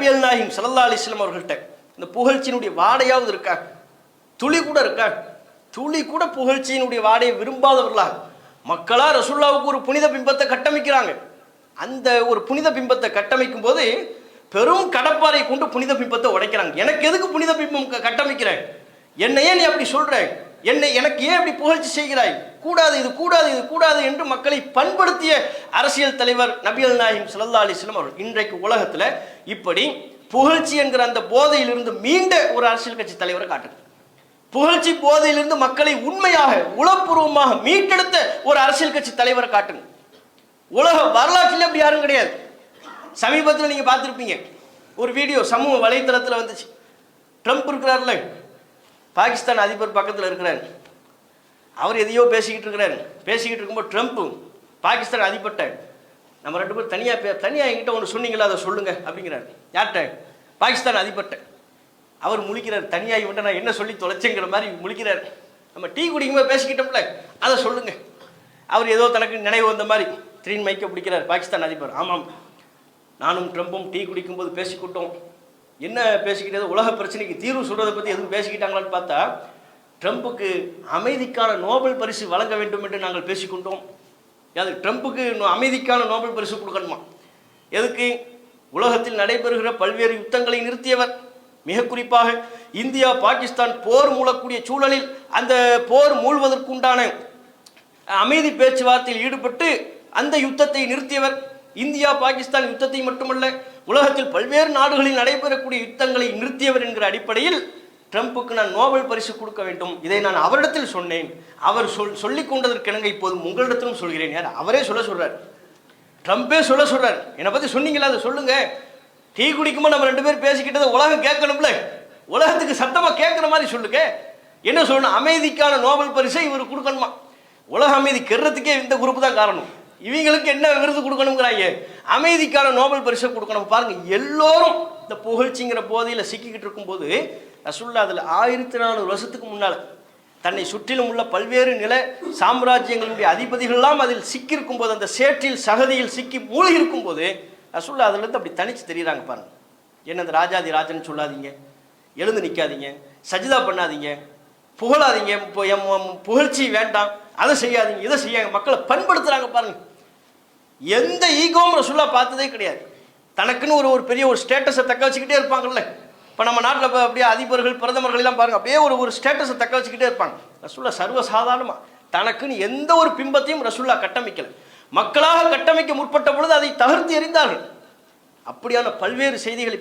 நபிகள் நாயகம் ஸல்லல்லாஹு அலைஹி வஸல்லம் அவர்கள்ட்ட இந்த புகழ்ச்சியினுடைய வாடையாவது இருக்கா? துளி கூட இருக்கா? துளி கூட புகழ்ச்சியினுடைய வாடையை விரும்பாதவர்களாக மக்களா ரசூலுல்லாவுக்கு ஒரு புனித பிம்பத்தை கட்டமைக்கிறாங்க. அந்த ஒரு புனித பிம்பத்தை கட்டமைக்கும் போது பெரும் கடப்பாறை கொண்டு புனித பிம்பத்தை உடைக்கிறாங்க. எனக்கு எதுக்கு புனித பிம்பம் கட்டமைக்கிறேன்? என்னை ஏன் நீ அப்படி சொல்ற? எனக்கு ஏன் அப்படி புகழ்ச்சி செய்கிறாய்? கூடாது, இது கூடாது, இது கூடாது என்று மக்களை பண்படுத்திய அரசியல் தலைவர் நபிகள் நாயகம் ஸல்லல்லாஹு அலைஹி வஸல்லம் அவர்கள். இன்றைக்கு உலகத்தில் இப்படி புகழ்ச்சி என்கிற அந்த போதையிலிருந்து மீண்ட ஒரு அரசியல் கட்சி தலைவரை காட்டுங்க. புகழ்ச்சி போதையிலிருந்து மக்களை உண்மையாக உளப்பூர்வமாக மீட்டெடுத்த ஒரு அரசியல் கட்சி தலைவரை காட்டுங்க. உலக வரலாற்றில் அப்படி யாரும் கிடையாது. சமீபத்தில் நீங்க பார்த்துருப்பீங்க, ஒரு வீடியோ சமூக வலைத்தளத்தில் வந்துச்சு. ட்ரம்ப் இருக்கிறார்ல, பாகிஸ்தான் அதிபர் பக்கத்தில் இருக்கிறார். அவர் எதையோ பேசிக்கிட்டு இருக்கிறார். பேசிக்கிட்டு இருக்கும்போது ட்ரம்ப் பாகிஸ்தான் அதிபர்கிட்ட, நம்ம ரெண்டு பேரும் தனியாக என்கிட்ட ஒன்று சொன்னீங்களா, அதை சொல்லுங்க அப்படிங்கிறார். யார்கிட்ட? பாகிஸ்தான் அதிபர்கிட்ட. அவர் முழிக்கிறார். தனியாக இவன்ட்ட நான் என்ன சொல்லி தொலைச்சேங்கிற மாதிரி முழிக்கிறார். நம்ம டீ குடிக்கும்போது பேசிக்கிட்டோம்ல, அதை சொல்லுங்க. அவர் ஏதோ தனக்கு நினைவு வந்த மாதிரி த்ரீன் மைக்க பிடிக்கிறார் பாகிஸ்தான் அதிபர். ஆமாம், நானும் ட்ரம்பும் டீ குடிக்கும்போது பேசிக்கிட்டோம். என்ன பேசிக்கிட்டது? உலக பிரச்சனைக்கு தீர்வு சொல்றதை பற்றி எதுவும் பேசிக்கிட்டாங்களான்னு பார்த்தா, ட்ரம்புக்கு அமைதிக்கான நோபல் பரிசு வழங்க வேண்டும் என்று நாங்கள் பேசிக்கொண்டோம். அது ட்ரம்புக்கு அமைதிக்கான நோபல் பரிசு கொடுக்கணுமா? எதுக்கு? உலகத்தில் நடைபெறுகிற பல்வேறு யுத்தங்களை நிறுத்தியவர். மிக குறிப்பாக இந்தியா பாகிஸ்தான் போர் மூலக்கூடிய சூழலில் அந்த போர் மூழ்வதற்குண்டான அமைதி பேச்சுவார்த்தையில் ஈடுபட்டு அந்த யுத்தத்தை நிறுத்தியவர். இந்தியா பாகிஸ்தான் யுத்தத்தை மட்டுமல்ல, உலகத்தில் பல்வேறு நாடுகளில் நடைபெறக்கூடிய யுத்தங்களை நிறுத்தியவர் என்கிற அடிப்படையில் ட்ரம்புக்கு நான் நோபல் பரிசு கொடுக்க வேண்டும். இதை நான் அவரிடத்தில் சொன்னேன். அவர் சொல்லிக் கொண்டதற்கிணங்க இப்போது உங்களிடத்திலும் சொல்கிறேன். யார்? அவரே சொல்றார். ட்ரம்பே சொல்றார். என்னை பற்றி சொன்னீங்களா, அதை சொல்லுங்க. டீ குடிக்கும்போது நம்ம ரெண்டு பேரும் பேசிக்கிட்டதை உலகம் கேட்கணும்ல, உலகத்துக்கு சத்தமாக கேட்குற மாதிரி சொல்லுங்க. என்ன சொல்லணும்? அமைதிக்கான நோபல் பரிசை இவர் கொடுக்கணுமா? உலக அமைதி கெடுறதுக்கே இந்த குரூப் தான் காரணம். இவங்களுக்கு என்ன விருது கொடுக்கணுங்கிறாங்க? அமைதிக்கான நோபல் பரிசை கொடுக்கணும். பாருங்க, எல்லோரும் இந்த புகழ்ச்சிங்கிற போதையில் சிக்கிக்கிட்டு இருக்கும்போது ரசூலுல்லாஹ் அதில் 1400 வருஷத்துக்கு முன்னால் தன்னை சுற்றிலும் உள்ள பல்வேறு நில சாம்ராஜ்யங்களுடைய அதிபதிகள்லாம் அதில் சிக்கியிருக்கும் போது, அந்த சேற்றில் சகதியில் சிக்கி மூழ்கி இருக்கும் போது ரசூலுல்லாஹ் அதிலிருந்து அப்படி தனிச்சு தெரியுறாங்க. பாருங்க, என்ன இந்த ராஜாதி ராஜன் சொல்லாதீங்க, எழுந்து நிற்காதீங்க, சஜிதா பண்ணாதீங்க, புகழாதீங்க, புகழ்ச்சி வேண்டாம், அதை செய்யாதீங்க, இதை செய்யாங்க, மக்களை பண்படுத்துறாங்க. பாருங்க, எந்த ஈகோவும் ரசூலுல்லாஹ் பார்த்ததே கிடையாது. தனக்குன்னு ஒரு பெரிய ஒரு ஸ்டேட்டஸை தக்க வச்சுக்கிட்டே இருப்பாங்கல்ல. இப்போ நம்ம நாட்டில் அப்படியே அதிபர்கள் பிரதமர்கள் எல்லாம் பாருங்க, அப்படியே ஒரு ஸ்டேட்டஸை தக்க வச்சுக்கிட்டே இருப்பாங்க. ரசூலுல்லாஹ் சர்வசாதாரணமாக தனக்குன்னு எந்த ஒரு பிம்பத்தையும் ரசூலுல்லாஹ் கட்டமைக்கல. மக்களாக கட்டமைக்க முற்பட்ட பொழுது அதை தகர்த்து எறிந்தார்கள். அப்படியான பல்வேறு செய்திகளை